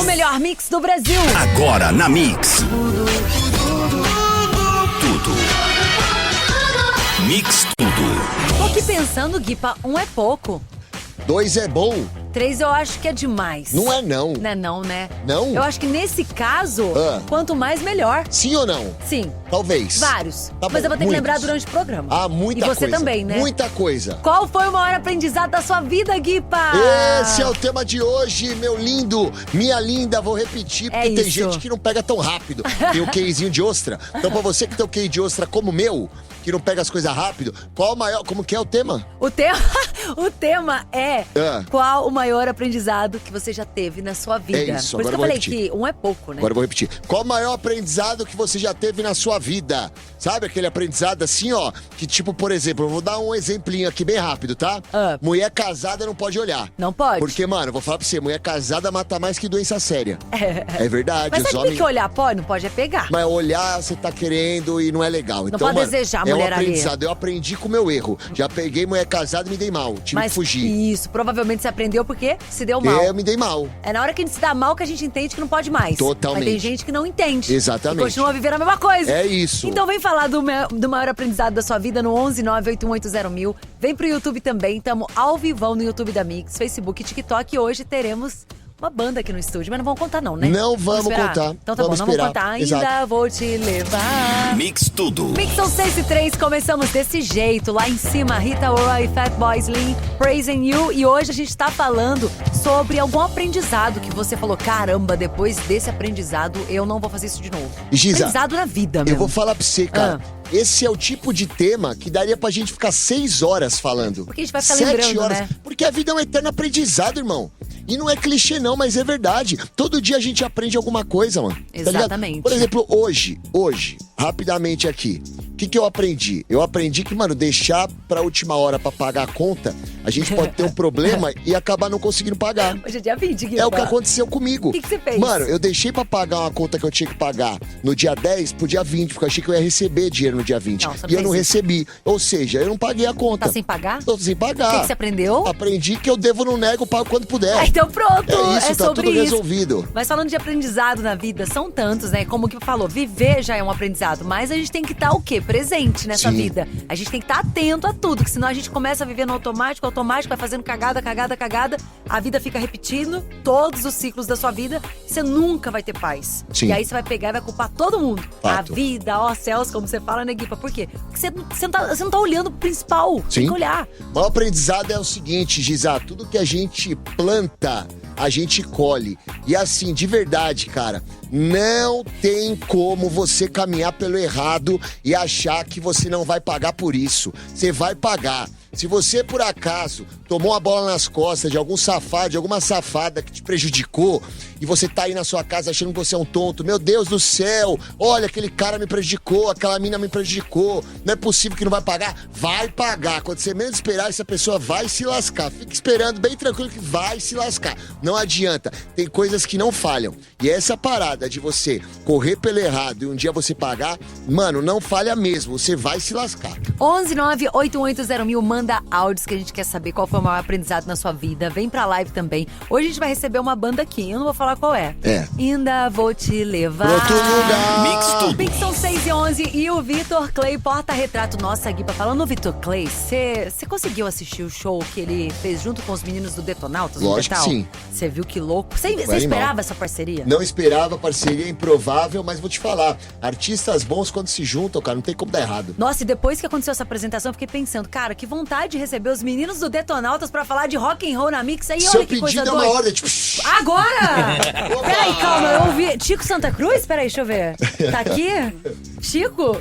O melhor mix do Brasil. Agora na Mix. Tudo. Mix tudo. Tô aqui pensando, Guipa, 1 é pouco. 2 é bom. 3 eu acho que é demais. Não é não. Não é não, né? Não? Eu acho que nesse caso, quanto mais, melhor. Sim ou não? Sim. Talvez. Vários. Tá Mas bom, eu vou ter que muitos. lembrar durante o programa. Ah, muita coisa. E você também, né? Muita coisa. Qual foi o maior aprendizado da sua vida, Guipa? Esse é o tema de hoje, meu lindo, minha linda. Vou repetir, porque tem gente que não pega tão rápido. Tem o queizinho de ostra. Então, pra você que tem o queijo de ostra como o meu, que não pega as coisas rápido, qual o maior... Como que é o tema? O tema é qual o maior aprendizado que você já teve na sua vida. É isso, Por isso que eu agora eu falei repetir. que 1 é pouco, né? Agora eu vou repetir. Qual o maior aprendizado que você já teve na sua vida? Sabe aquele aprendizado assim, ó? Que tipo, por exemplo, eu vou dar um exemplinho aqui bem rápido, tá? Mulher casada não pode olhar. Não pode? Porque, mano, eu vou falar pra você, mulher casada mata mais que doença séria. É verdade. Mas os sabe homens... que olhar pode? Não pode é pegar. Mas olhar, você tá querendo e não é legal. Não Então, pode mano, desejar a é um mulher aprendizado. Eu aprendi com o meu erro. Já peguei mulher casada e me dei mal. Tive que fugir. Isso, provavelmente você aprendeu porque se deu mal. Eu me dei mal. É na hora que a gente se dá mal que a gente entende que não pode mais. Totalmente. Mas tem gente que não entende. Exatamente. E continua vivendo a mesma coisa. É isso. Então vem falar do maior aprendizado da sua vida no 11981801000. Vem pro YouTube também. Tamo ao vivão no YouTube da Mix, Facebook e TikTok. E hoje teremos uma banda aqui no estúdio, mas não vamos contar não, né? Não vamos esperar? contar. Então tá Vamos bom, não esperar. vamos contar. Ainda Exato. vou te levar. Mix tudo. Mix são 6 e 3, começamos desse jeito. Lá em cima, Rita Ora e Fatboy Slim, Praising You. E hoje a gente tá falando sobre algum aprendizado que você falou, caramba, depois desse aprendizado eu não vou fazer isso de novo. Giza, aprendizado na vida mesmo. Eu vou falar pra você, cara. Esse é o tipo de tema que daria pra gente ficar 6 horas falando. Porque a gente vai ficar 7 lembrando, horas. né? Porque a vida é um eterno aprendizado, irmão. E não é clichê não, mas é verdade. Todo dia a gente aprende alguma coisa, mano. Exatamente. Tá, por exemplo, hoje, rapidamente aqui. O que eu aprendi? Eu aprendi que, mano, deixar pra última hora pra pagar a conta, a gente pode ter um problema e acabar não conseguindo pagar. Hoje é dia 20, Guilherme. É o que aconteceu comigo. O que você fez? Mano, eu deixei pra pagar uma conta que eu tinha que pagar no dia 10 pro dia 20, porque eu achei que eu ia receber dinheiro no dia 20. Não, você não e eu fez não isso. recebi. Ou seja, eu não paguei a conta. Tá sem pagar? Tô sem pagar. O que você aprendeu? Aprendi que eu devo, não nego, pago quando puder. Ah, então pronto, É isso, tá sobre tudo isso. resolvido. Mas falando de aprendizado na vida, são tantos, né? Como que falou, viver já é um aprendizado, mas a gente tem que estar o quê? Presente nessa Sim. vida. A gente tem que estar atento a tudo, que senão a gente começa a viver no automático, vai fazendo cagada, a vida fica repetindo todos os ciclos da sua vida, você nunca vai ter paz. Sim. E aí você vai pegar e vai culpar todo mundo. Fato. A vida, ó céus, como você fala, né, Guipa? Por quê? Porque você não tá olhando pro principal. Tem Sim. que olhar. O maior aprendizado é o seguinte, Giza, tudo que a gente planta, a gente colhe. E assim, de verdade, cara, não tem como você caminhar pelo errado e achar que você não vai pagar por isso. Você vai pagar. Se você, por acaso, tomou uma bola nas costas de algum safado, de alguma safada que te prejudicou, e você tá aí na sua casa achando que você é um tonto, meu Deus do céu, olha, aquele cara me prejudicou, aquela mina me prejudicou, não é possível que não vai pagar. Vai pagar. Quando você menos esperar, essa pessoa vai se lascar. Fique esperando bem tranquilo que vai se lascar. Não adianta. Tem coisas que não falham. E essa parada de você correr pelo errado e um dia você pagar, mano, não falha mesmo. Você vai se lascar. 11981801000, manda áudios que a gente quer saber qual foi o maior aprendizado na sua vida. Vem pra live também. Hoje a gente vai receber uma banda aqui, eu não vou falar qual é. Ainda vou te levar. Pra outro lugar. Mix tudo. Mix são 6 e 11 e o Vitor Clay, porta-retrato. Nossa, Guipa, falando no Vitor Clay, você conseguiu assistir o show que ele fez junto com os meninos do Detonautas? Lógico que sim. Você viu que louco? Você animal. esperava essa parceria? Não esperava, parceria improvável, mas vou te falar, artistas bons quando se juntam, cara, não tem como dar errado. Nossa, e depois que aconteceu essa apresentação, eu fiquei pensando, cara, que vontade de receber os meninos do Detonautas pra falar de rock and roll na Mix. Aí, Seu olha que coisa pedido é doida. uma ordem, tipo... Agora! Peraí, calma, eu ouvi. Chico Santa Cruz? Peraí, deixa eu ver. Tá aqui? Chico?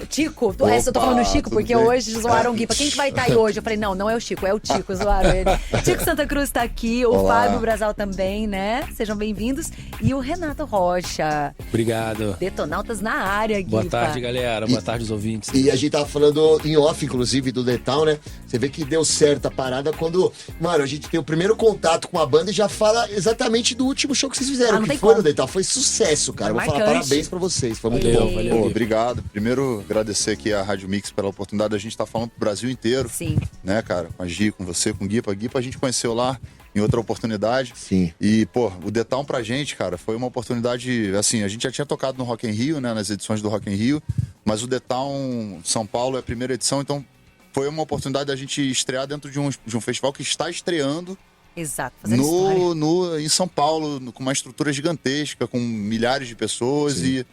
Essa eu tô falando Chico, porque bem? hoje zoaram o Guipa. Quem que vai estar aí hoje? Eu falei, não é o Chico, é o Tico, zoaram ele. Tico Santa Cruz tá aqui, o Olá. Fábio Brasal também, né? Sejam bem-vindos. E o Renato Rocha. Obrigado. Detonautas na área, Guipa. Boa tarde, galera. Boa tarde, os ouvintes. E a gente tava falando em off, inclusive, do The Town, né? Você vê que deu certo a parada quando, mano, a gente tem o primeiro contato com a banda e já fala exatamente do último show que vocês fizeram, não que tem foi como. no The Town. Foi sucesso, cara. Foi Vou falar marcante. parabéns pra vocês, foi muito Valeu, bom. valeu. Pô, obrigado. Primeiro, agradecer aqui a Rádio Mix pela oportunidade da gente estar falando pro Brasil inteiro. Sim. Né, cara? Com a Gi, com você, com o Guipa. A Guipa a gente conheceu lá em outra oportunidade. Sim. E, pô, o The Town pra gente, cara, foi uma oportunidade, assim, a gente já tinha tocado no Rock in Rio, né, nas edições do Rock in Rio, mas o The Town São Paulo é a primeira edição, então foi uma oportunidade da gente estrear dentro de um festival que está estreando Exato, fazendo história. em São Paulo, com uma estrutura gigantesca, com milhares de pessoas. Sim. E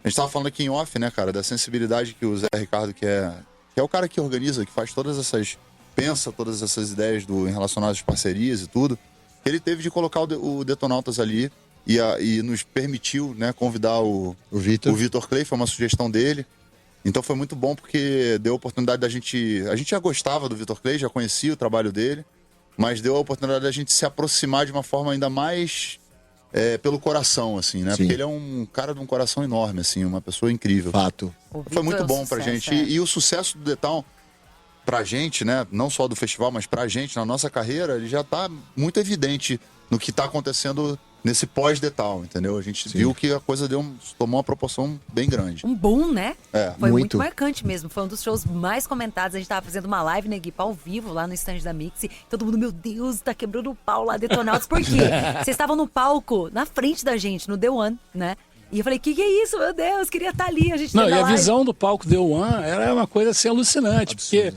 a gente tava falando aqui em off, né, cara, da sensibilidade que o Zé Ricardo, que é o cara que organiza, que faz pensa todas essas ideias relacionadas às parcerias e tudo. Ele teve de colocar o Detonautas ali e nos permitiu, né, convidar o Vitor Clay, foi uma sugestão dele. Então foi muito bom porque deu a oportunidade da gente... A gente já gostava do Vitor Clay, já conhecia o trabalho dele, mas deu a oportunidade da gente se aproximar de uma forma ainda mais pelo coração, assim, né? Sim. Porque ele é um cara de um coração enorme, assim, uma pessoa incrível. Fato. Foi muito bom pra gente. E o sucesso do The Town pra gente, né? Não só do festival, mas pra gente, na nossa carreira, ele já tá muito evidente no que tá acontecendo nesse pós-The Town, entendeu? A gente viu que a coisa tomou uma proporção bem grande. Um boom, né? Foi muito. muito marcante mesmo. Foi um dos shows mais comentados. A gente tava fazendo uma live, né, Gui, ao vivo, lá no stand da Mix. E todo mundo, meu Deus, tá quebrando o pau lá, Detonautas. Por quê? Vocês estavam no palco, na frente da gente, no The One, né? E eu falei, que é isso, meu Deus, queria estar ali. A gente Não, e teve a live. visão do palco The One era uma coisa assim alucinante, porque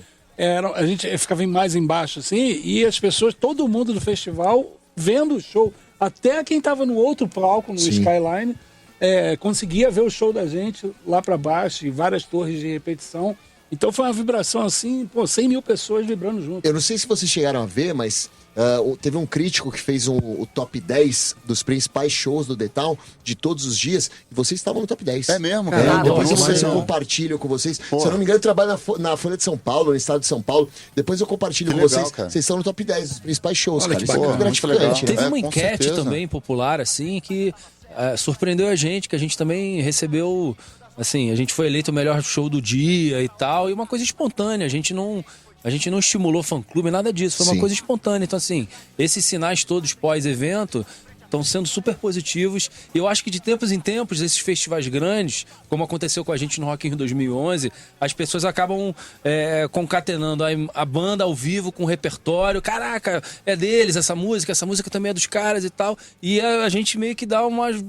a gente ficava mais embaixo assim, e as pessoas, todo mundo do festival vendo o show, até quem estava no outro palco, no Skyline, conseguia ver o show da gente lá para baixo, e várias torres de repetição. Então foi uma vibração assim, 100 mil pessoas vibrando junto. Eu não sei se vocês chegaram a ver, mas teve um crítico que fez o top 10 dos principais shows do The Town de todos os dias, e vocês estavam no top 10. É mesmo, É, cara? depois Nossa, eu não. compartilho com vocês. Pô. Se eu não me engano, eu trabalho na Folha de São Paulo, no estado de São Paulo. Depois eu compartilho Que com legal, vocês. cara. Vocês estão no top 10 dos principais shows, Olha cara. que Isso é bacana, muito muito legal. gratificante, né? Teve uma com enquete certeza. também popular, assim, que surpreendeu a gente, que a gente também recebeu, assim, a gente foi eleito o melhor show do dia e tal, e uma coisa espontânea, a gente não estimulou fã-clube, nada disso, foi uma Sim. coisa espontânea. Então, assim, esses sinais todos pós-evento estão sendo super positivos. E eu acho que de tempos em tempos, esses festivais grandes, como aconteceu com a gente no Rock in Rio 2011, as pessoas acabam concatenando a banda ao vivo com o repertório. Caraca, é deles essa música também é dos caras e tal. E a gente meio que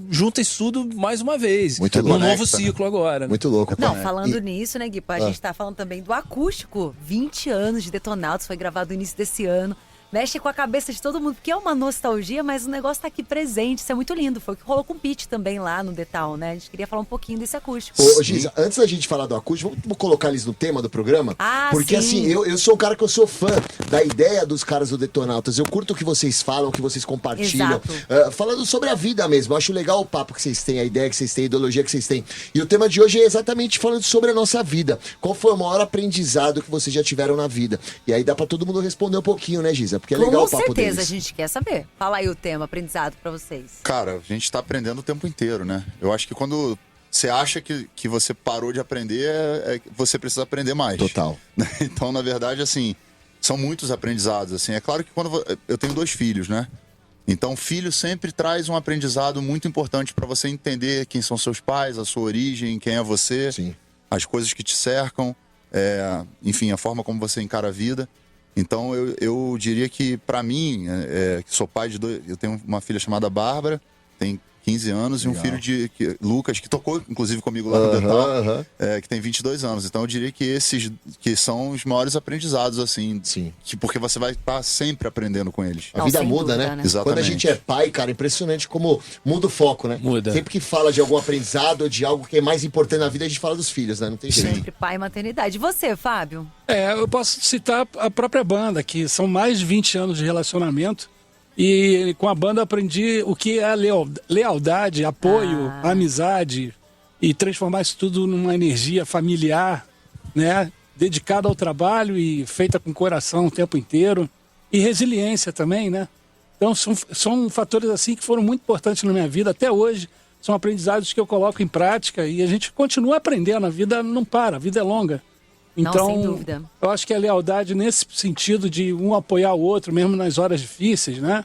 junta isso tudo mais uma vez. Muito num louco, novo né? ciclo agora. Né? Muito louco. Não, pô. falando E- nisso, né, Gui? A gente tá falando também do acústico. 20 anos de Detonautas, foi gravado no início desse ano. Mexe com a cabeça de todo mundo, porque é uma nostalgia, mas o negócio tá aqui presente. Isso é muito lindo. Foi o que rolou com o Pete também lá no The Town, né? A gente queria falar um pouquinho desse acústico. Ô, Giza, antes da gente falar do acústico, vamos colocar eles no tema do programa? Ah, porque sim. assim, eu sou um cara que eu sou fã da ideia dos caras do Detonautas. Eu curto o que vocês falam, o que vocês compartilham. Exato. Falando sobre a vida mesmo. Eu acho legal o papo que vocês têm, a ideia que vocês têm, a ideologia que vocês têm. E o tema de hoje é exatamente falando sobre a nossa vida. Qual foi o maior aprendizado que vocês já tiveram na vida? E aí dá pra todo mundo responder um pouquinho, né, Giza? Porque é legal Com o papo certeza, deles. a gente quer saber. Fala aí o tema, aprendizado pra vocês. Cara, a gente tá aprendendo o tempo inteiro, né? Eu acho que quando você acha que você parou de aprender, você precisa aprender mais. Total. Então, na verdade, assim, são muitos aprendizados, assim. É claro que eu tenho 2 filhos, né? Então, filho sempre traz um aprendizado muito importante para você entender quem são seus pais, a sua origem, quem é você, Sim. as coisas que te cercam, enfim, a forma como você encara a vida. Então, eu diria que, para mim, que sou pai de 2... Eu tenho uma filha chamada Bárbara, tem 15 anos, e um filho Lucas, que tocou, inclusive, comigo lá no The Town, que tem 22 anos. Então, eu diria que esses que são os maiores aprendizados, assim. Sim. Porque você vai estar sempre aprendendo com eles. A Não, vida sem muda, dúvida, né? né? Exatamente. Quando a gente é pai, cara, impressionante como muda o foco, né? Muda. Sempre que fala de algum aprendizado ou de algo que é mais importante na vida, a gente fala dos filhos, né? Não tem jeito. Sempre pai e maternidade. E você, Fábio? Eu posso citar a própria banda, que são mais de 20 anos de relacionamento. E com a banda aprendi o que é lealdade, apoio, amizade, e transformar isso tudo numa energia familiar, né? Dedicada ao trabalho e feita com coração o tempo inteiro. E resiliência também, né? Então são fatores assim que foram muito importantes na minha vida até hoje. São aprendizados que eu coloco em prática e a gente continua aprendendo. A vida não para, a vida é longa. Não, Então, sem dúvida. eu acho que a lealdade nesse sentido de um apoiar o outro, mesmo nas horas difíceis, né?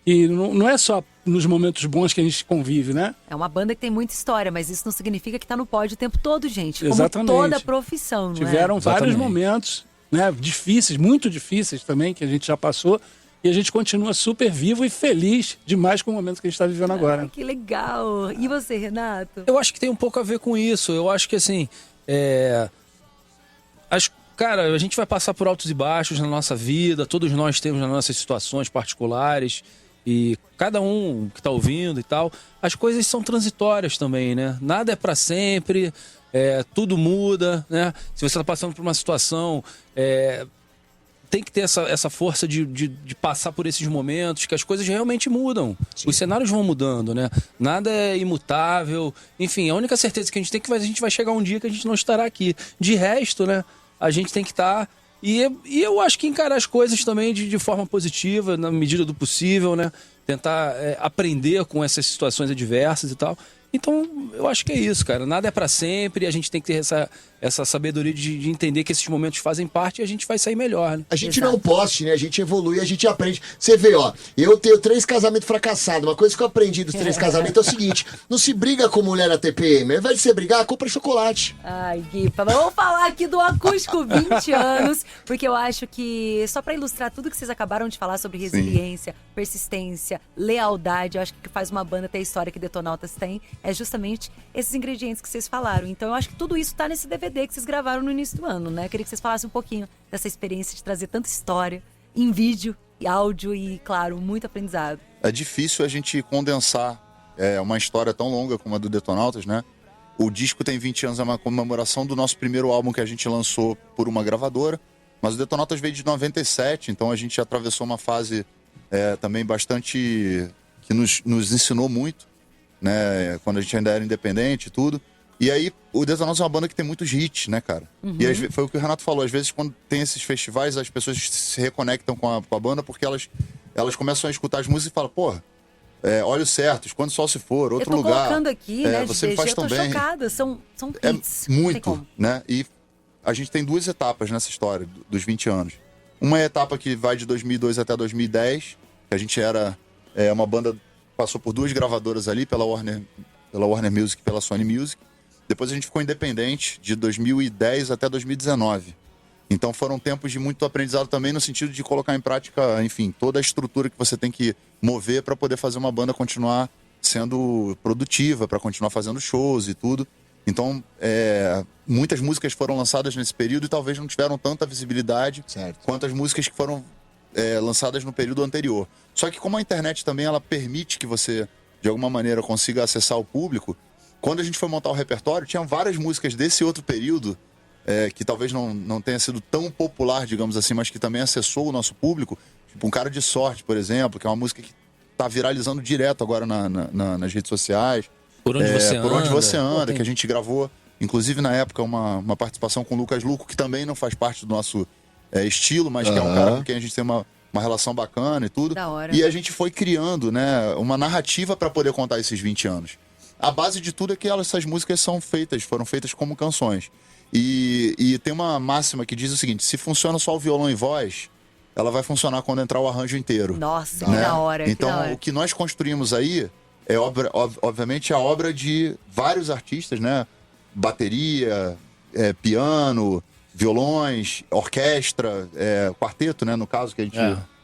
E não é só nos momentos bons que a gente convive, né? É uma banda que tem muita história, mas isso não significa que tá no pódio o tempo todo, gente. Como Exatamente. toda profissão, não Tiveram é? vários Exatamente. momentos, né, difíceis, muito difíceis também, que a gente já passou. E a gente continua super vivo e feliz demais com o momento que a gente está vivendo agora. Ai, que legal. E você, Renato? Eu acho que tem um pouco a ver com isso. Eu acho que, assim, cara, a gente vai passar por altos e baixos na nossa vida, todos nós temos nas nossas situações particulares, e cada um que tá ouvindo e tal, as coisas são transitórias também, né? Nada é para sempre, tudo muda, né? Se você tá passando por uma situação, tem que ter essa força de passar por esses momentos, que as coisas realmente mudam. Sim. Os cenários vão mudando, né? Nada é imutável. Enfim, a única certeza que a gente tem é que a gente vai chegar um dia que a gente não estará aqui. De resto, né? A gente tem que estar... E eu acho que encarar as coisas também de forma positiva, na medida do possível, né? Tentar aprender com essas situações adversas e tal. Então, eu acho que é isso, cara. Nada é pra sempre, a gente tem que ter essa sabedoria de entender que esses momentos fazem parte e a gente vai sair melhor, né? A gente não poste, né? A gente evolui, a gente aprende. Você vê, ó, eu tenho 3 casamentos fracassados. Uma coisa que eu aprendi dos 3 casamentos é o seguinte: não se briga com mulher na TPM. Ao invés de você brigar, compra chocolate. Ai, Guipa, vamos falar aqui do Acústico 20 anos, porque eu acho que, só pra ilustrar tudo que vocês acabaram de falar sobre resiliência, persistência, lealdade, eu acho que o que faz uma banda ter a história que Detonautas tem é justamente esses ingredientes que vocês falaram. Então eu acho que tudo isso tá nesse DVD que vocês gravaram no início do ano, né? Eu queria que vocês falassem um pouquinho dessa experiência de trazer tanta história em vídeo e áudio e, claro, muito aprendizado. É difícil a gente condensar uma história tão longa como a do Detonautas, né? O disco tem 20 anos, é uma comemoração do nosso primeiro álbum que a gente lançou por uma gravadora, mas o Detonautas veio de 97, então a gente atravessou uma fase também bastante... que nos ensinou muito, né, quando a gente ainda era independente e tudo. E aí, o Detonautas é uma banda que tem muitos hits, né, cara? Uhum. E foi o que o Renato falou, às vezes quando tem esses festivais, as pessoas se reconectam com a banda porque elas começam a escutar as músicas e falam, porra, Olhos Certos, Quando o Sol Se For, Outro Lugar. Eu tô colocando aqui, né, você me faz eu tô tão bem. chocada, são hits. Muito, né? E a gente tem 2 etapas nessa história dos 20 anos. Uma etapa que vai de 2002 até 2010, que a gente era uma banda... Passou por 2 gravadoras ali, pela Warner Music e pela Sony Music. Depois a gente ficou independente de 2010 até 2019. Então foram tempos de muito aprendizado também no sentido de colocar em prática, enfim, toda a estrutura que você tem que mover para poder fazer uma banda continuar sendo produtiva, para continuar fazendo shows e tudo. Então, muitas músicas foram lançadas nesse período e talvez não tiveram tanta visibilidade quanto as músicas que foram lançadas no período anterior. Só que como a internet também ela permite que você, de alguma maneira, consiga acessar o público, quando a gente foi montar o repertório, tinha várias músicas desse outro período, que talvez não tenha sido tão popular, digamos assim, mas que também acessou o nosso público. Tipo, Um Cara de Sorte, por exemplo, que é uma música que tá viralizando direto agora nas redes sociais. Por Onde Você Anda, que a gente gravou, inclusive na época, uma participação com o Lucas Luco, que também não faz parte do nosso estilo, mas que é um cara com quem a gente tem uma relação bacana e tudo. Da hora. E a gente foi criando, né, uma narrativa para poder contar esses 20 anos. A base de tudo é que essas músicas foram feitas como canções. E tem uma máxima que diz o seguinte: se funciona só o violão e voz, ela vai funcionar quando entrar o arranjo inteiro. Nossa, né? que da hora. Então, o que nós construímos aí é, obviamente, a obra de vários artistas, né? Bateria, piano, violões, orquestra, quarteto, né? No caso que a gente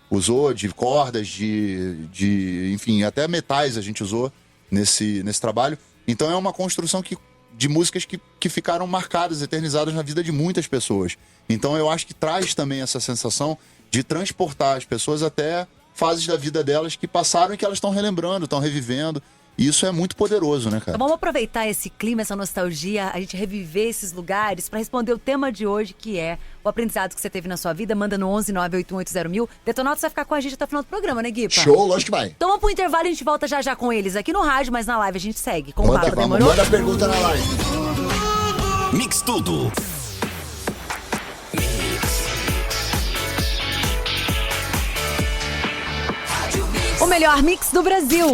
usou, de cordas, enfim, até metais a gente usou nesse trabalho. Então é uma construção de músicas que ficaram marcadas, eternizadas na vida de muitas pessoas. Então eu acho que traz também essa sensação de transportar as pessoas até fases da vida delas que passaram e que elas estão relembrando, estão revivendo. E isso é muito poderoso, né, cara? Então vamos aproveitar esse clima, essa nostalgia, a gente reviver esses lugares para responder o tema de hoje, que é o aprendizado que você teve na sua vida. Manda no 11 981801000. Detonautas vai ficar com a gente até o final do programa, né, Guipa? Show, lógico que vai. Então vamos pro intervalo e a gente volta já com eles aqui no rádio, mas na live a gente segue com o papo, demorou? Manda a pergunta na live. Mix Tudo. O melhor mix do Brasil.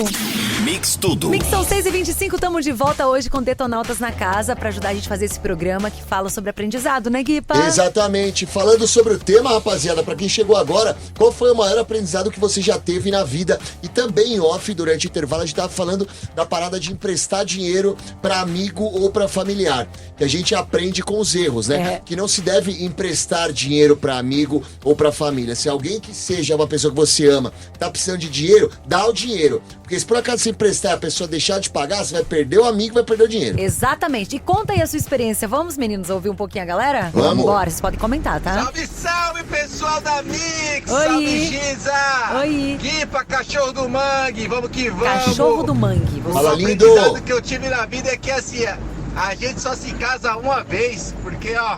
Mix Tudo. Mix são 6h25, estamos de volta hoje com Detonautas na casa pra ajudar a gente a fazer esse programa que fala sobre aprendizado, né, Guipa? Exatamente. Falando sobre o tema, rapaziada, pra quem chegou agora, qual foi o maior aprendizado que você já teve na vida? E também em off, durante o intervalo, a gente tava falando da parada de emprestar dinheiro pra amigo ou pra familiar. Que a gente aprende com os erros, né? Que não se deve emprestar dinheiro pra amigo ou pra família. Se alguém que seja uma pessoa que você ama tá precisando de dinheiro, dá o dinheiro. Porque se por acaso você emprestar e a pessoa deixar de pagar, você vai perder o amigo e vai perder o dinheiro. Exatamente. E conta aí a sua experiência. Vamos, meninos, ouvir um pouquinho a galera? Vamos. Bora, vocês podem comentar, tá? Salve, salve, pessoal da Mix! Oi. Salve, Giza! Oi. Guipa, cachorro do mangue, vamos que vamos! Cachorro do mangue. Você... Fala, O lindo! aprendizado que eu tive na vida é que assim, a gente só se casa uma vez, porque ó,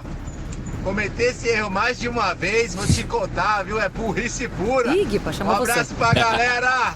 cometer esse erro mais de uma vez, vou te contar, viu? É burrice pura. Ih, Guipa, chamou Um abraço você. pra galera!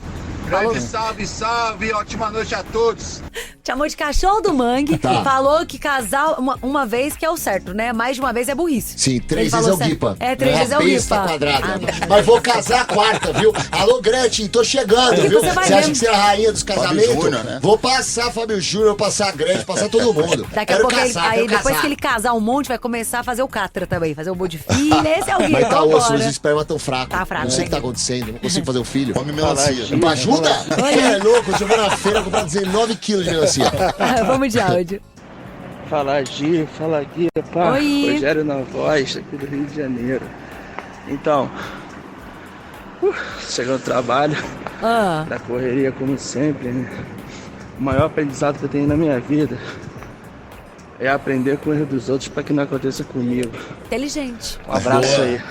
Falou. Grande salve, salve, ótima noite a todos! Chamou de cachorro do mangue, Tá. falou que casar uma vez que é o certo, né? Mais de uma vez é burrice. Sim, Ele 3 vezes falou é o certo. Guipa. É, 3 vezes é o besta Guipa. quadrada. Ah, Mas vou casar a quarta, viu? Alô, Gretchen, tô chegando, Guipa, viu? você vai Você acha mesmo. que você é a rainha dos casamentos? Júnior, né? Vou passar Fábio Júnior, vou passar a Gretchen, passar todo mundo. Daqui a Quero pouco casar, aí quero depois casar. que ele casar um monte, vai começar a fazer o catra também, fazer o bolo de filha. Esse é o Guipa. Mas tá osso, os Vambora. espermas tão fracos. Tá fraco, Não sei o né? que tá acontecendo, não consigo fazer um filho. Come melancia. Me ajuda? Você é louco, eu vou na feira comprar 19 quilos de melancia. Vamos de áudio. Fala Gi, fala Gui, pá. Oi. Rogério na voz, aqui do Rio de Janeiro. Então, chegando no trabalho, Ah, na correria como sempre, né? O maior aprendizado que eu tenho na minha vida é aprender com o erro dos outros para que não aconteça comigo. inteligente. Um abraço aí.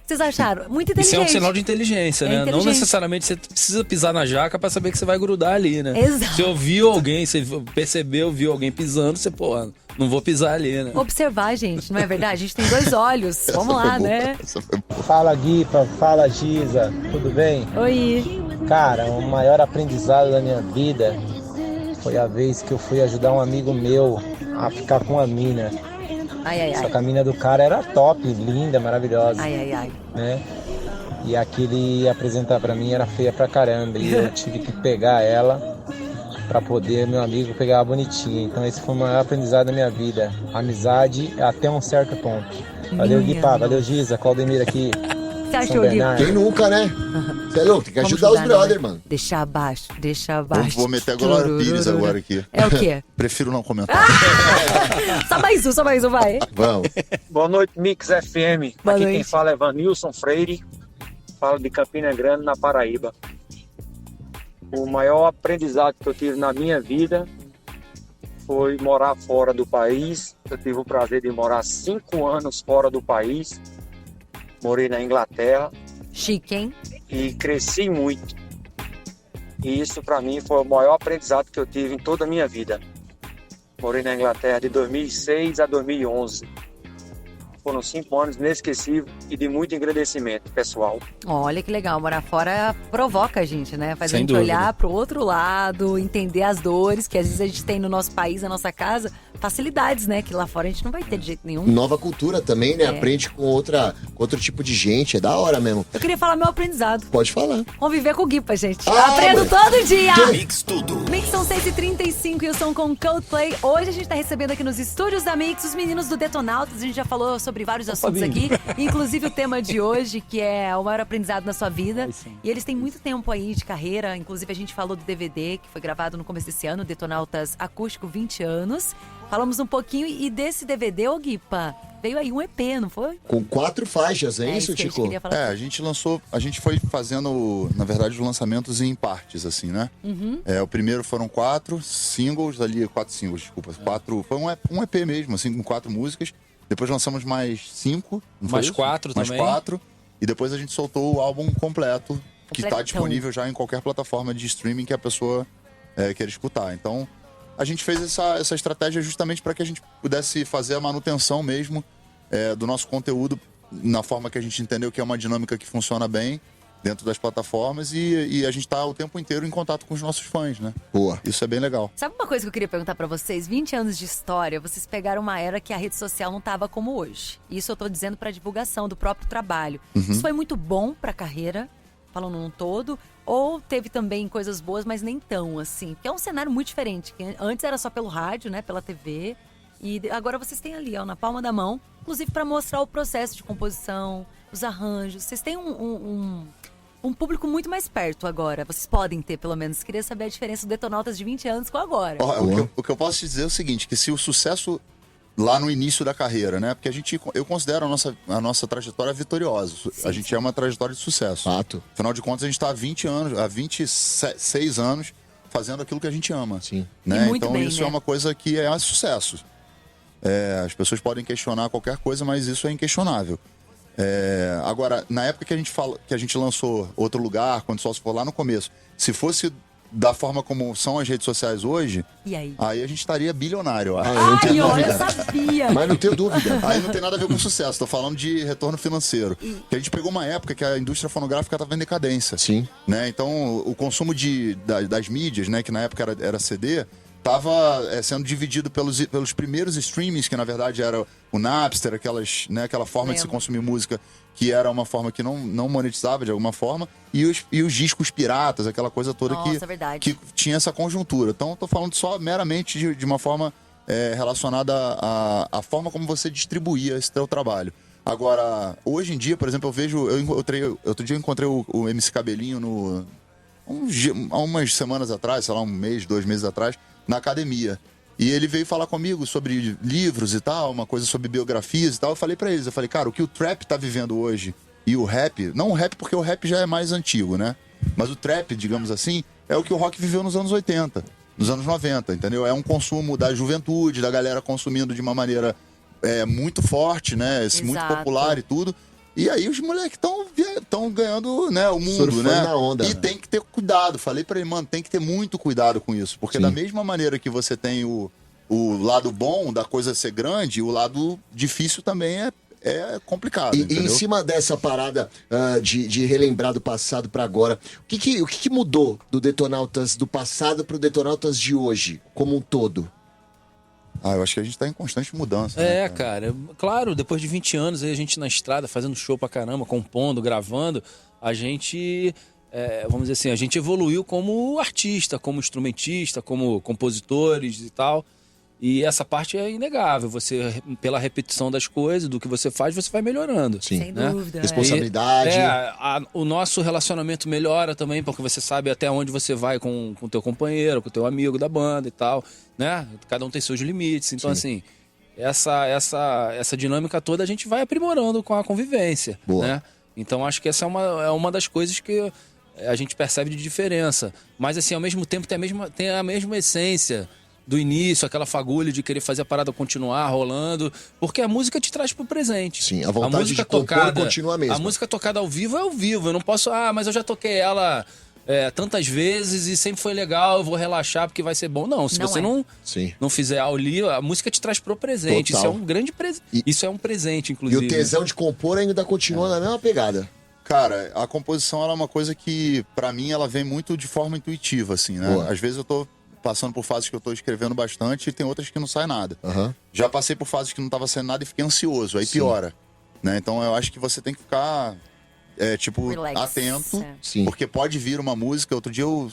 Vocês acharam? Muito Isso inteligente. é um sinal de inteligência, É né? Não inteligente. necessariamente você precisa pisar na jaca pra saber que você vai grudar ali, né? Exato. Você ouviu alguém, você percebeu, viu alguém pisando, você, pô, não vou pisar ali, né? Observar, gente, não é verdade? A gente tem 2 olhos. Vamos lá, né? Essa foi boa. Fala Guipa, fala Giza, tudo bem? Oi. Cara, o maior aprendizado da minha vida foi a vez que eu fui ajudar um amigo meu a ficar com a mina. Ai, ai, Só ai. que a mina do cara era top, linda, maravilhosa, Ai, ai, ai. né? E a que ele ia apresentar pra mim era feia pra caramba e eu tive que pegar ela pra poder meu amigo pegar ela bonitinha. Então esse foi o maior aprendizado da minha vida. Amizade até um certo ponto. Valeu Minha Guipa, valeu Giza, Claudemir aqui. Você São achou, Gui? Bernardo. Quem nunca, né? Você é louco, tem que Vamos ajudar os né? brother, mano. Deixa abaixo, deixa abaixo. Vou meter a Glória Pires agora aqui. É o quê? Prefiro não comentar. Só mais um, vai. Vamos. Boa noite, Mix FM. Boa Aqui noite. quem fala é Vanilson Freire. Falo de Campina Grande, na Paraíba. O maior aprendizado que eu tive na minha vida foi morar fora do país. Eu tive o prazer de morar 5 anos fora do país. Morei na Inglaterra Chique, hein? e cresci muito. E isso para mim foi o maior aprendizado que eu tive em toda a minha vida. Morei na Inglaterra de 2006 a 2011. Foram 5 anos inesquecíveis e de muito agradecimento, pessoal. Olha que legal, morar fora provoca a gente, né? Faz a Sem gente dúvida. olhar pro outro lado, entender as dores que às vezes a gente tem no nosso país, na nossa casa, facilidades, né? Que lá fora a gente não vai ter de jeito nenhum. Nova cultura também, né? É. Aprende com outro tipo de gente. É da hora mesmo. Eu queria falar meu aprendizado. Pode falar. Conviver com o Guipa, gente. Ah, Aprendo mas- todo dia! Mix Tudo. Mix são 6h35 e o som com Coldplay. Hoje a gente tá recebendo aqui nos estúdios da Mix os meninos do Detonautas. A gente já falou sobre vários assuntos aqui. Inclusive o tema de hoje, que é o maior aprendizado na sua vida. E eles têm muito tempo aí de carreira. Inclusive a gente falou do DVD, que foi gravado no começo desse ano, Detonautas Acústico 20 anos. Falamos um pouquinho e desse DVD, ô Guipa, veio aí um EP, não foi? Com 4 faixas, é isso, que a gente Chico? queria falar. É, a gente foi fazendo, na verdade, os lançamentos em partes, assim, né? O primeiro foram 4 singles ali, 4 singles, desculpa. 4, foi um EP mesmo, assim, com 4 músicas. Depois lançamos mais 5. não foi Mais isso? 4 mais também. 4. E depois a gente soltou o álbum completo, que está Completão. disponível já em qualquer plataforma de streaming que a pessoa queira escutar. Então, a gente fez essa estratégia justamente para que a gente pudesse fazer a manutenção mesmo do nosso conteúdo na forma que a gente entendeu que é uma dinâmica que funciona bem dentro das plataformas e a gente está o tempo inteiro em contato com os nossos fãs, né? Boa. Isso é bem legal. Sabe uma coisa que eu queria perguntar pra vocês? 20 anos de história, vocês pegaram uma era que a rede social não tava como hoje. Isso eu tô dizendo pra divulgação do próprio trabalho. Isso foi muito bom pra carreira, falando num todo, ou teve também coisas boas, mas nem tão assim? Porque é um cenário muito diferente, que antes era só pelo rádio, né, pela TV, e agora vocês têm ali, ó, na palma da mão, inclusive para mostrar o processo de composição, os arranjos. Vocês têm um público muito mais perto agora. Vocês podem ter, pelo menos. Queria saber a diferença do Detonautas de 20 anos com agora. O que eu posso te dizer é o seguinte, que se o sucesso lá no início da carreira, né? Porque eu considero a nossa trajetória vitoriosa. Sim, a gente é uma trajetória de sucesso. Fato. Afinal de contas, a gente está há 26 anos fazendo aquilo que a gente ama. Sim. Né? E muito então bem, isso né? é uma coisa que é sucesso. As pessoas podem questionar qualquer coisa, mas isso é inquestionável. Agora, na época que a gente lançou Outro Lugar, quando só se for lá no começo, se fosse da forma como são as redes sociais hoje, E aí? aí a gente estaria bilionário, eu acho. Ai, olha, eu sabia! Mas não tenho dúvida. Aí não tem nada a ver com sucesso, tô falando de retorno financeiro. Que a gente pegou uma época que a indústria fonográfica estava em decadência. Sim. Né? Então, o consumo das mídias, né, que na época era CD, estava sendo dividido pelos primeiros streamings, que na verdade era o Napster, aquela forma de se consumir música, que era uma forma que não monetizava de alguma forma, e os discos piratas, aquela coisa toda. Nossa, verdade. Que tinha essa conjuntura. Então, eu tô falando só meramente de uma forma relacionada à forma como você distribuía esse teu trabalho. Agora, hoje em dia, por exemplo, outro dia eu encontrei o MC Cabelinho há umas semanas atrás, sei lá, 1 mês, 2 meses atrás, na academia. E ele veio falar comigo sobre livros e tal, uma coisa sobre biografias e tal. Eu falei pra eles, cara, o que o trap tá vivendo hoje e o rap, não o rap porque o rap já é mais antigo, né? Mas o trap, digamos assim, é o que o rock viveu nos anos 80, nos anos 90, entendeu? É um consumo da juventude, da galera consumindo de uma maneira muito forte, né? Muito Exato. popular e tudo. E aí os moleques estão ganhando, né, o mundo, Surfando né? na onda. E tem que ter cuidado. Falei pra ele, mano, tem que ter muito cuidado com isso. Porque Sim. da mesma maneira que você tem o lado bom da coisa ser grande, o lado difícil também é complicado, E entendeu? em cima dessa parada de relembrar do passado pra agora, o que mudou do Detonautas do passado pro Detonautas de hoje, como um todo? Eu acho que a gente tá em constante mudança. né, Cara, claro, depois de 20 anos aí a gente na estrada, fazendo show pra caramba, compondo, gravando, a gente, vamos dizer assim, a gente evoluiu como artista, como instrumentista, como compositores e tal. E essa parte é inegável. Você, pela repetição das coisas, do que você faz, você vai melhorando. Sim. Sem né? dúvida. Responsabilidade. O nosso relacionamento melhora também, porque você sabe até onde você vai com o teu companheiro, com o teu amigo da banda e tal, né? Cada um tem seus limites. Então, assim, essa dinâmica toda a gente vai aprimorando com a convivência, Boa. né? Então, acho que essa é uma das coisas que a gente percebe de diferença. Mas, assim, ao mesmo tempo tem a mesma essência do início, aquela fagulha de querer fazer a parada continuar rolando, porque a música te traz pro presente. Sim, a vontade de compor continua a mesma. A música tocada ao vivo é ao vivo, eu não posso, mas eu já toquei ela tantas vezes e sempre foi legal, eu vou relaxar porque vai ser bom. Não, se Não você é. Sim. não fizer ali, a música te traz pro presente. Total. Isso é um grande presente. Isso é um presente, E inclusive. o tesão de compor ainda continua na mesma pegada. Cara, a composição ela é uma coisa que, pra mim, ela vem muito de forma intuitiva, assim, né? Boa. Às vezes eu tô passando por fases que eu tô escrevendo bastante e tem outras que não sai nada. Aham. Já passei por fases que não tava saindo nada e fiquei ansioso, aí piora. Né? Então eu acho que você tem que ficar, Relax. atento, Sim. porque pode vir uma música. Outro dia eu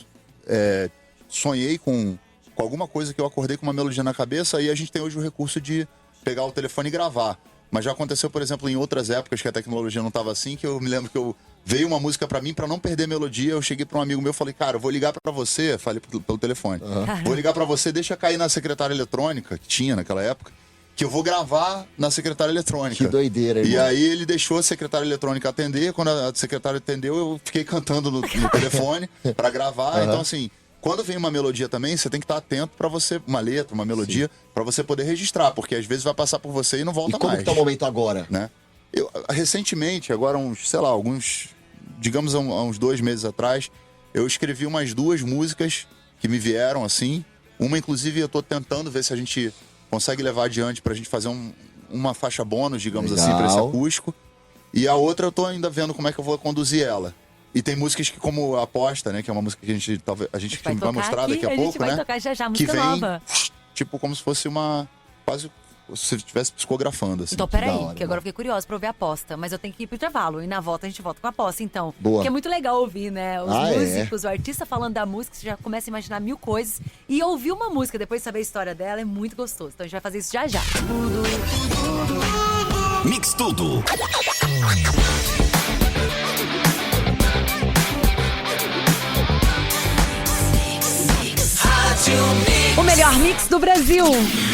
sonhei com alguma coisa que eu acordei com uma melodia na cabeça, e a gente tem hoje o recurso de pegar o telefone e gravar. Mas já aconteceu, por exemplo, em outras épocas que a tecnologia não tava assim, que eu me lembro que veio uma música pra mim, pra não perder a melodia, eu cheguei pra um amigo meu e falei, cara, eu vou ligar pra você, falei pelo telefone, vou ligar pra você, deixa cair na secretária eletrônica, que tinha naquela época, que eu vou gravar na secretária eletrônica. Que doideira, irmão. E aí ele deixou a secretária eletrônica atender, quando a secretária atendeu, eu fiquei cantando no telefone pra gravar. Então, assim, quando vem uma melodia também, você tem que estar atento pra você, uma letra, uma melodia, pra você poder registrar, porque às vezes vai passar por você e não volta E como mais. que tá o momento agora? Né? Eu, recentemente, agora digamos há uns 2 meses atrás, eu escrevi umas 2 músicas que me vieram assim. Uma, inclusive, eu tô tentando ver se a gente consegue levar adiante pra gente fazer uma faixa bônus, digamos Legal. assim, pra esse acústico. E a outra eu tô ainda vendo como é que eu vou conduzir ela. E tem músicas que, como Aposta, né, que é uma música que a gente vai mostrar daqui a pouco, A gente vai né? tocar já, Que música vem, nova. tipo, como se fosse quase se estivesse psicografando. Assim. Então, peraí, da hora, que agora eu fiquei curiosa pra ouvir a aposta. Mas eu tenho que ir pro intervalo. E na volta a gente volta com a aposta, então. Boa. Porque é muito legal ouvir, né? Os Ah, músicos, o artista falando da música, você já começa a imaginar mil coisas. E ouvir uma música, depois de saber a história dela, é muito gostoso. Então a gente vai fazer isso já já. Mix Tudo. O melhor mix do Brasil.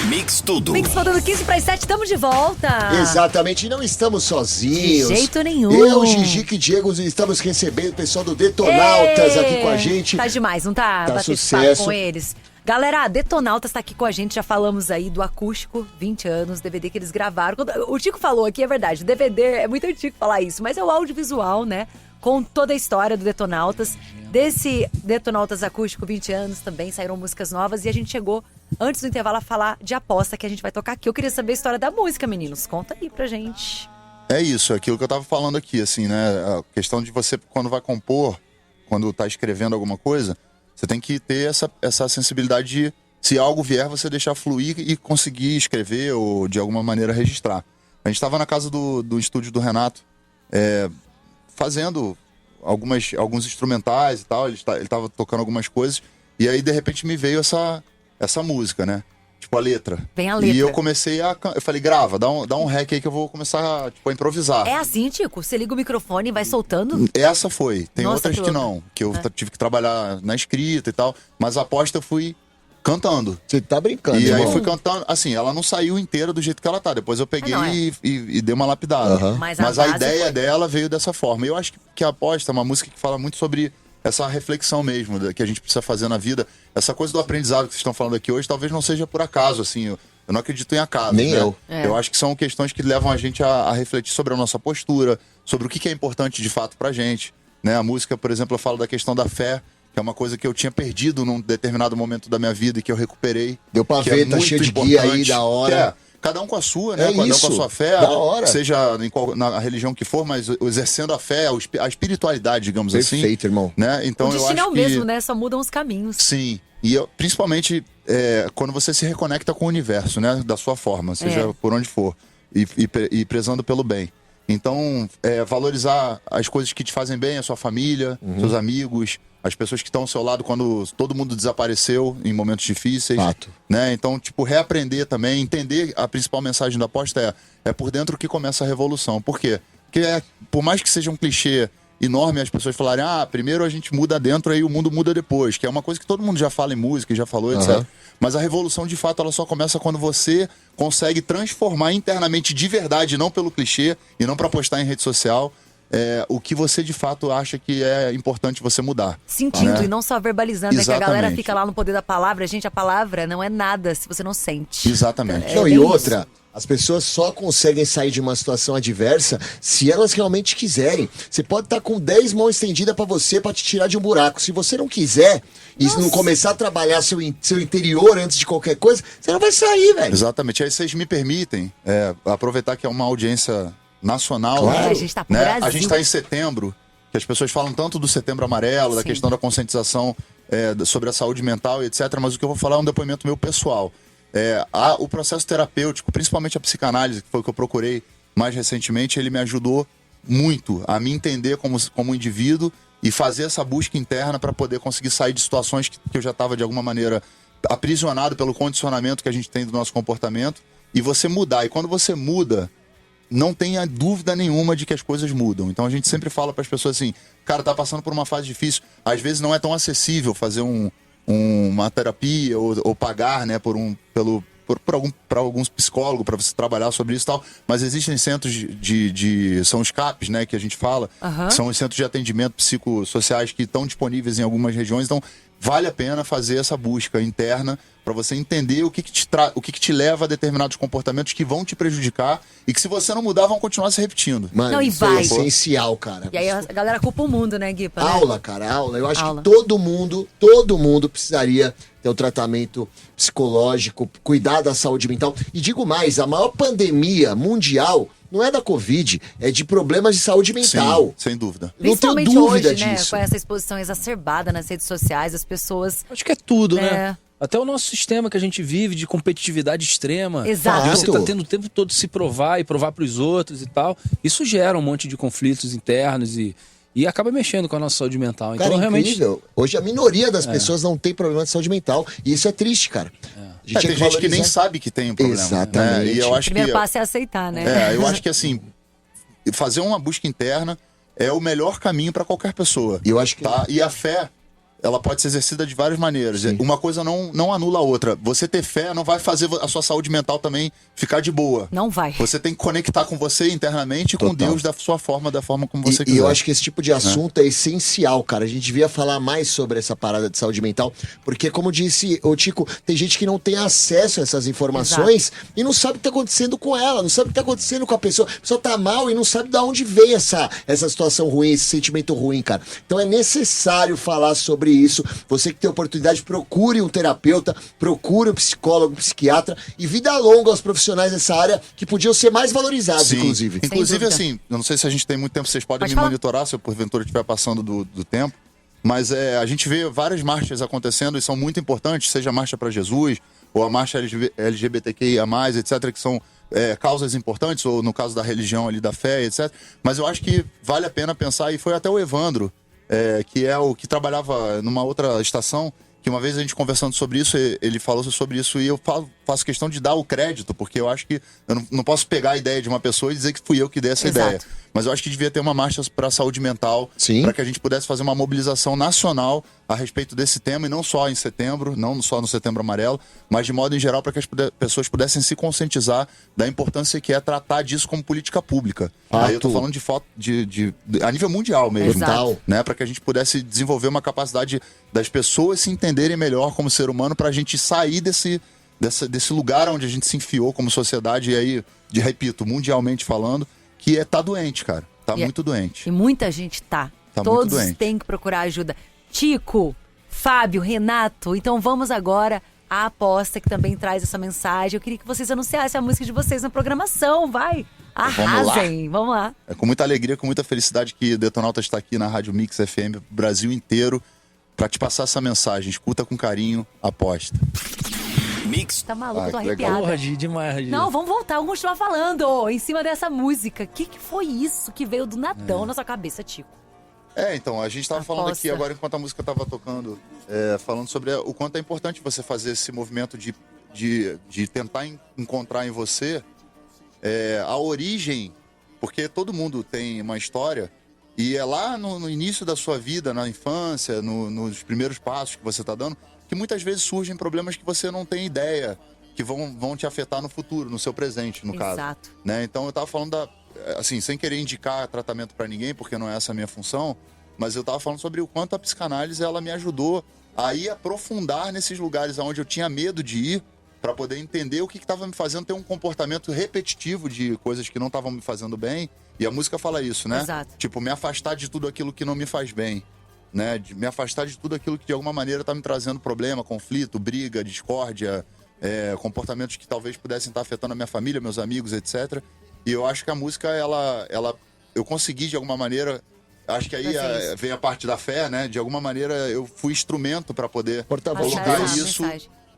Mix Tudo. Mix faltando 15 para as 7, estamos de volta. Exatamente, e não estamos sozinhos. De jeito nenhum. Eu, Gigique e Diego estamos recebendo o pessoal do Detonautas Ê, aqui com a gente. Tá demais, não tá? Tá Bater esse sucesso. papo com eles. Galera, a Detonautas tá aqui com a gente, já falamos aí do acústico, 20 anos, DVD que eles gravaram. O Tico falou aqui, é verdade, o DVD é muito antigo falar isso, mas é o audiovisual, né? Com toda a história do Detonautas. Desse Detonautas acústico, 20 anos, também saíram músicas novas e a gente chegou, antes do intervalo, a falar de aposta que a gente vai tocar aqui. Eu queria saber a história da música, meninos. Conta aí pra gente. É isso, é aquilo que eu tava falando aqui, assim, né? A questão de você, quando vai compor, quando tá escrevendo alguma coisa, você tem que ter essa sensibilidade de, se algo vier, você deixar fluir e conseguir escrever ou, de alguma maneira, registrar. A gente tava na casa do estúdio do Renato, fazendo alguns instrumentais e tal, ele tava tocando algumas coisas, e aí, de repente, me veio essa música, né? Tipo, a letra. Vem a letra. E eu comecei eu falei, grava, dá um rec aí que eu vou começar, tipo, a improvisar. É assim, Tico? Você liga o microfone e vai soltando? Essa foi. Tem Nossa, outras que não. Que eu tive que trabalhar na escrita e tal. Mas a aposta eu fui cantando. Você tá brincando, E aí irmão. fui cantando. Assim, ela não saiu inteira do jeito que ela tá. Depois eu peguei não é. e dei uma lapidada. Aham. Mas Mas a a base ideia foi. dela veio dessa forma. Eu acho que a aposta é uma música que fala muito sobre essa reflexão mesmo que a gente precisa fazer na vida. Essa coisa do aprendizado que vocês estão falando aqui hoje, talvez não seja por acaso, assim. Eu não acredito em acaso. Nem né? eu. Eu acho que são questões que levam a gente a refletir sobre a nossa postura, sobre o que é importante de fato pra gente. Né? A música, por exemplo, eu falo da questão da fé, que é uma coisa que eu tinha perdido num determinado momento da minha vida e que eu recuperei. Deu pra que ver, é tá muito cheio de guia aí, importante. da hora. Que é, cada um com a sua, né? É Cada um isso. com a sua fé. Da hora. Seja na religião que for, mas exercendo a fé, a espiritualidade, digamos assim. Perfeito, irmão. Né? Então O eu destino acho é o que... mesmo, né? Só mudam os caminhos. Sim. E principalmente quando você se reconecta com o universo, né? Da sua forma, seja por onde for. E prezando pelo bem. Então, valorizar as coisas que te fazem bem, a sua família, seus amigos, as pessoas que estão ao seu lado quando todo mundo desapareceu em momentos difíceis. Fato. Né? Então, tipo, reaprender também, entender a principal mensagem da aposta é por dentro que começa a revolução. Por quê? Porque por mais que seja um clichê enorme as pessoas falarem, primeiro a gente muda dentro, aí o mundo muda depois, que é uma coisa que todo mundo já fala em música, já falou, etc. Mas a revolução, de fato, ela só começa quando você consegue transformar internamente de verdade, não pelo clichê e não para postar em rede social, o que você de fato acha que é importante você mudar. Sentindo né? e não só verbalizando, né? Que a Exatamente. galera fica lá no poder da palavra. Gente, a palavra não é nada se você não sente. Exatamente. Não, bem e outra, as pessoas só conseguem sair de uma situação adversa se elas realmente quiserem. Você pode estar com 10 mãos estendidas pra você, pra te tirar de um buraco. Se você não quiser e não começar a trabalhar seu interior antes de qualquer coisa, você não vai sair, velho. Exatamente. Aí vocês me permitem aproveitar que é uma audiência nacional. Claro. A gente tá pro né? Brasil. A gente está em setembro, que as pessoas falam tanto do Setembro Amarelo, da Sim. questão da conscientização sobre a saúde mental e etc. Mas o que eu vou falar é um depoimento meu pessoal. O processo terapêutico, principalmente a psicanálise, que foi o que eu procurei mais recentemente, ele me ajudou muito a me entender como indivíduo e fazer essa busca interna para poder conseguir sair de situações que eu já estava de alguma maneira aprisionado pelo condicionamento que a gente tem do nosso comportamento, e você mudar. E quando você muda, não tenha dúvida nenhuma de que as coisas mudam. Então a gente sempre fala para as pessoas assim, cara, tá passando por uma fase difícil, às vezes não é tão acessível fazer uma terapia ou pagar, né, por alguns psicólogos para você trabalhar sobre isso e tal, mas existem centros são os CAPs, né, que a gente fala, que são os centros de atendimento psicossociais que estão disponíveis em algumas regiões. Então vale a pena fazer essa busca interna para você entender o que te leva a determinados comportamentos que vão te prejudicar e que, se você não mudar, vão continuar se repetindo. Mano, Não, e isso é vai. essencial, cara. E aí a galera culpa o mundo, né, Guipa? Né? Aula, cara, aula. Eu acho Aula. que todo mundo precisaria ter um tratamento psicológico, cuidar da saúde mental. E digo mais, a maior pandemia mundial não é da Covid, é de problemas de saúde mental. Sim, sem dúvida. Não tenho Principalmente dúvida hoje, né, disso. com essa exposição exacerbada nas redes sociais, as pessoas... Acho que é tudo, né? Até o nosso sistema que a gente vive de competitividade extrema. Exato. De você tá tendo o tempo todo de se provar e provar pros outros e tal. Isso gera um monte de conflitos internos e acaba mexendo com a nossa saúde mental. Então, Cara, realmente. incrível. Hoje a minoria das pessoas não tem problema de saúde mental. E isso é triste, cara. A Tem gente que nem sabe que tem um problema. Exatamente. Né? E eu O acho primeiro que, passo é aceitar, né? eu acho que assim, fazer uma busca interna é o melhor caminho para qualquer pessoa. E eu acho que... Tá? E a fé, ela pode ser exercida de várias maneiras. Sim. Uma coisa não anula a outra. Você ter fé não vai fazer a sua saúde mental também ficar de boa. Não vai. Você tem que conectar com você internamente e com Total. Deus da forma como você quiser. E eu acho que esse tipo de assunto é essencial, cara. A gente devia falar mais sobre essa parada de saúde mental, porque, como disse o Tico, tem gente que não tem acesso a essas informações e não sabe o que tá acontecendo com ela, não sabe o que tá acontecendo com a pessoa. A pessoa tá mal e não sabe de onde vem essa situação ruim, esse sentimento ruim, cara. Então é necessário falar sobre isso. Você que tem oportunidade, procure um terapeuta, procure um psicólogo, um psiquiatra, e vida longa aos profissionais dessa área que podiam ser mais valorizados, Sim. inclusive. Inclusive, dúvida. assim, eu não sei se a gente tem muito tempo, vocês podem Pode me falar. monitorar se eu porventura estiver passando do tempo, mas a gente vê várias marchas acontecendo e são muito importantes, seja a Marcha para Jesus ou a Marcha LGBTQIA+, etc., que são causas importantes, ou no caso da religião ali, da fé, etc. Mas eu acho que vale a pena pensar, e foi até o Evandro, que é o que trabalhava numa outra estação, que uma vez a gente conversando sobre isso, ele falou sobre isso, e eu faço questão de dar o crédito, porque eu acho que eu não posso pegar a ideia de uma pessoa e dizer que fui eu que dei essa Exato. ideia. Mas eu acho que devia ter uma marcha para a saúde mental, Sim. para que a gente pudesse fazer uma mobilização nacional a respeito desse tema, e não só em setembro, não só no Setembro Amarelo, mas de modo em geral para que as pessoas pudessem se conscientizar da importância que é tratar disso como política pública. Aí eu tô falando a nível mundial mesmo, Exato. né? Para que a gente pudesse desenvolver uma capacidade das pessoas se entenderem melhor como ser humano, para a gente sair desse lugar onde a gente se enfiou como sociedade, e aí, repito, mundialmente falando, que tá doente, cara. Tá muito doente. E muita gente tá. Tá muito Todos doente. têm que procurar ajuda. Tico, Fábio, Renato, então vamos agora à aposta que também traz essa mensagem. Eu queria que vocês anunciassem a música de vocês na programação, vai. Arrasem, vamos lá. É com muita alegria, com muita felicidade que Detonauta está aqui na Rádio Mix FM, Brasil inteiro, para te passar essa mensagem. Escuta com carinho, aposta. Mix. Tá maluco, tô que legal. arrepiada. Porra, Gi, demais, Gi. Não, vamos voltar, vamos continuar falando em cima dessa música. O que foi isso que veio do nadão na sua cabeça, Tico? Então, a gente estava falando Aposta. aqui agora, enquanto a música estava tocando, falando sobre o quanto é importante você fazer esse movimento de tentar encontrar em você a origem, porque todo mundo tem uma história, e é lá no início da sua vida, na infância, nos primeiros passos que você está dando, que muitas vezes surgem problemas que você não tem ideia, que vão te afetar no futuro, no seu presente, no caso. Exato. Né? Então eu tava falando assim, sem querer indicar tratamento para ninguém, porque não é essa a minha função, mas eu tava falando sobre o quanto a psicanálise ela me ajudou a ir aprofundar nesses lugares onde eu tinha medo de ir, para poder entender o que estava me fazendo ter um comportamento repetitivo de coisas que não estavam me fazendo bem. E a música fala isso, né? Exato. Tipo, me afastar de tudo aquilo que não me faz bem. Né? De me afastar de tudo aquilo que de alguma maneira está me trazendo problema, conflito, briga, discórdia, comportamentos que talvez pudessem estar afetando a minha família, meus amigos, etc. E eu acho que a música, eu consegui de alguma maneira, acho que aí veio a parte da fé, né? De alguma maneira eu fui instrumento para poder colocar isso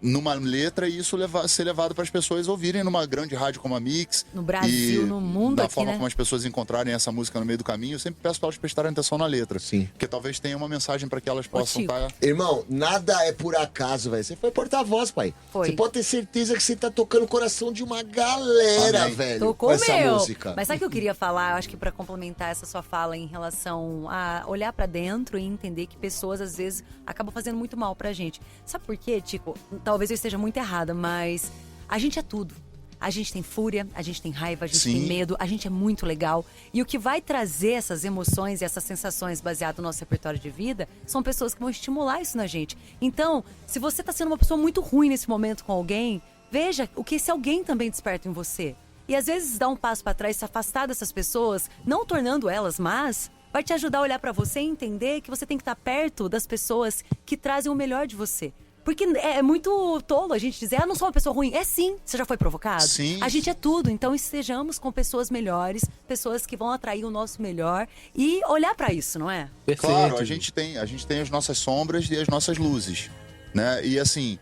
numa letra e isso ser levado para as pessoas ouvirem numa grande rádio como a Mix. No Brasil, no mundo da aqui, forma né? como as pessoas encontrarem essa música no meio do caminho, eu sempre peço para elas prestarem atenção na letra. Sim. Porque talvez tenha uma mensagem para que elas possam estar... Irmão, nada é por acaso, velho. Você foi porta-voz, pai. Foi. Você pode ter certeza que você tá tocando o coração de uma galera, Amém. velho. Tocou com essa meu. música. Mas sabe o que eu queria falar? Eu acho que pra complementar essa sua fala em relação a olhar pra dentro e entender que pessoas às vezes acabam fazendo muito mal pra gente. Sabe por quê, Tico? Talvez eu esteja muito errada, mas a gente é tudo. A gente tem fúria, a gente tem raiva, a gente tem medo, a gente é muito legal. E o que vai trazer essas emoções e essas sensações baseado no nosso repertório de vida são pessoas que vão estimular isso na gente. Então, se você tá sendo uma pessoa muito ruim nesse momento com alguém, veja o que esse alguém também desperta em você. E às vezes dar um passo pra trás, se afastar dessas pessoas, não tornando elas más, vai te ajudar a olhar pra você e entender que você tem que estar perto das pessoas que trazem o melhor de você. Porque é muito tolo a gente dizer, não sou uma pessoa ruim. É sim, você já foi provocado? Sim. A gente é tudo, então estejamos com pessoas melhores, pessoas que vão atrair o nosso melhor e olhar pra isso, não é? Perfeito. Claro, a gente tem as nossas sombras e as nossas luzes, né? E assim,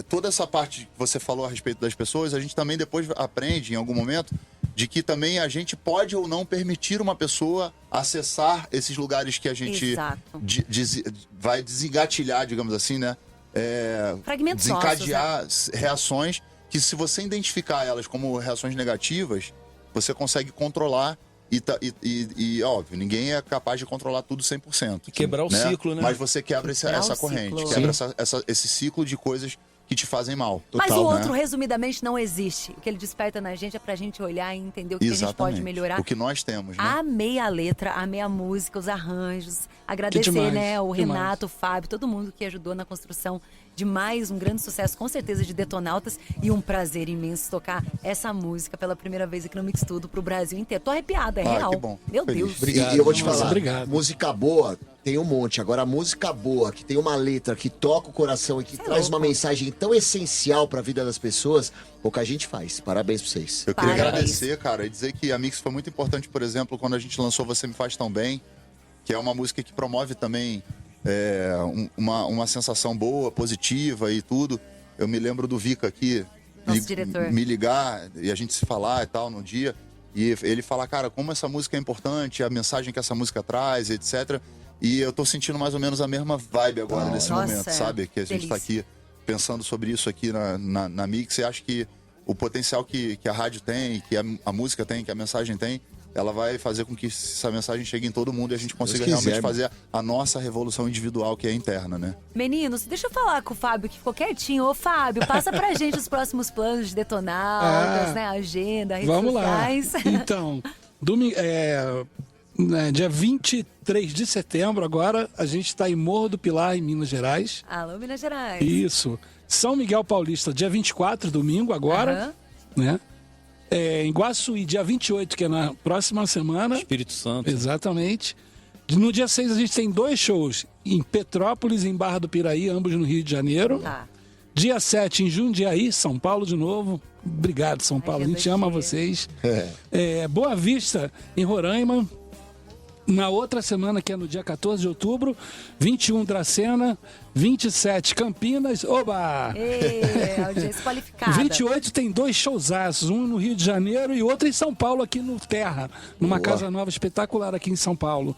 toda essa parte que você falou a respeito das pessoas, a gente também depois aprende, em algum momento, de que também a gente pode ou não permitir uma pessoa acessar esses lugares que a gente vai desengatilhar, digamos assim, né? Fragmentos desencadear nossos, reações que, se você identificar elas como reações negativas, você consegue controlar. E óbvio, ninguém é capaz de controlar tudo 100%. E quebrar o ciclo, né? Mas você quebra essa corrente, quebra esse ciclo de coisas que te fazem mal. Mas o outro, resumidamente, não existe. O que ele desperta na gente é pra gente olhar e entender o que a gente pode melhorar. O que nós temos, né? Amei a letra, amei a música, os arranjos. Agradecer, né, o Renato, o Fábio, todo mundo que ajudou na construção de mais um grande sucesso, com certeza, de Detonautas. E um prazer imenso tocar essa música pela primeira vez aqui no Mix Tudo pro Brasil inteiro. Tô arrepiada, é real. Que bom. Meu Feliz. Deus. Obrigado, e eu vou te falar, obrigado. música boa tem um monte. Agora, a música boa, que tem uma letra, que toca o coração e que traz uma mensagem tão essencial pra vida das pessoas, pouca gente faz. Parabéns pra vocês. Eu queria agradecer, cara, e dizer que a Mix foi muito importante, por exemplo, quando a gente lançou Você Me Faz Tão Bem, que é uma música que promove também uma sensação boa, positiva e tudo. Eu me lembro do Vica aqui me ligar e a gente se falar e tal no dia, e ele falar, cara, como essa música é importante, a mensagem que essa música traz, etc. E eu tô sentindo mais ou menos a mesma vibe agora nesse momento, sabe? Que a gente tá aqui pensando sobre isso aqui na Mix, e acho que o potencial que a rádio tem, que a música tem, que a mensagem tem, ela vai fazer com que essa mensagem chegue em todo mundo e a gente consiga realmente fazer a nossa revolução individual, que é interna, né? Meninos, deixa eu falar com o Fábio, que ficou quietinho. Ô, Fábio, passa pra gente os próximos planos de Detonautas, né? Agenda, redes sociais. Vamos lá. Então, dia 23 de setembro, agora, a gente está em Morro do Pilar, em Minas Gerais. Alô, Minas Gerais. Isso. São Miguel Paulista, dia 24, domingo, agora, né? Em Iguaçuí, dia 28, que é na próxima semana. Espírito Santo. Exatamente. No dia 6, a gente tem 2 shows em Petrópolis e em Barra do Piraí, ambos no Rio de Janeiro. Dia 7, em Jundiaí, São Paulo de novo. Obrigado, São Paulo. A gente ama vocês. Boa Vista, em Roraima. Na outra semana, que é no dia 14 de outubro, 21 Dracena, 27 Campinas, oba! Audiência qualificada. 28 tem 2 showzaços, um no Rio de Janeiro e outro em São Paulo, aqui no Terra, numa casa nova espetacular aqui em São Paulo.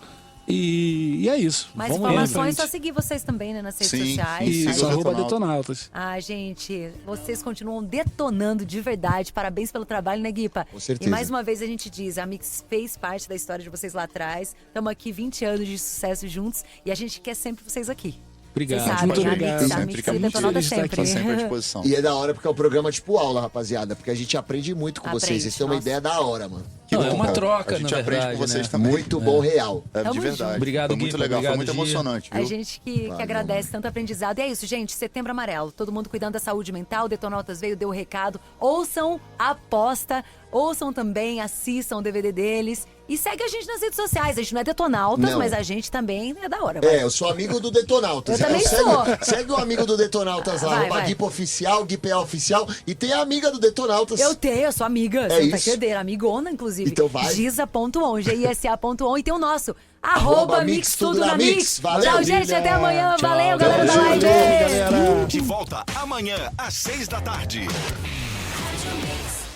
E é isso. Mais informações, só seguir vocês também, né, nas redes sociais. Isso, @Detonautas. Gente, vocês continuam detonando de verdade. Parabéns pelo trabalho, né, Guipa? Com certeza. E mais uma vez a gente diz, a Mix fez parte da história de vocês lá atrás. Estamos aqui 20 anos de sucesso juntos e a gente quer sempre vocês aqui. Obrigado. Vocês sabem, Muito a obrigado. Mix, a Mix e Detonautas sempre. Tá sempre à disposição. E é da hora porque é um programa tipo aula, rapaziada. Porque a gente aprende muito com vocês. Vocês têm uma ideia da hora, mano. Não, é uma troca, a gente na aprende verdade, com vocês né? também. Muito bom, real. De verdade. Obrigado, foi muito Gui, legal, obrigado, foi muito Gia. emocionante, viu? A gente que agradece tanto aprendizado. E é isso, gente. Setembro Amarelo. Todo mundo cuidando da saúde mental. Detonautas veio, deu o recado. Ouçam a aposta. Ouçam também, assistam o DVD deles. E segue a gente nas redes sociais. A gente não é Detonautas, mas a gente também é da hora. Eu sou amigo do Detonautas. Eu também sou. Segue o amigo do Detonautas lá, o Guipa Oficial, Guipa Oficial. E tem a amiga do Detonautas. Eu sou amiga. Você não tá querendo, amigona, inclusive. Então vai. Giza.on, GISA.on. E tem o nosso, Mix Tudo na Mix. Valeu, tchau, gente. Até amanhã. Tchau, valeu, galera da live. De volta amanhã às 6 da tarde. Mix.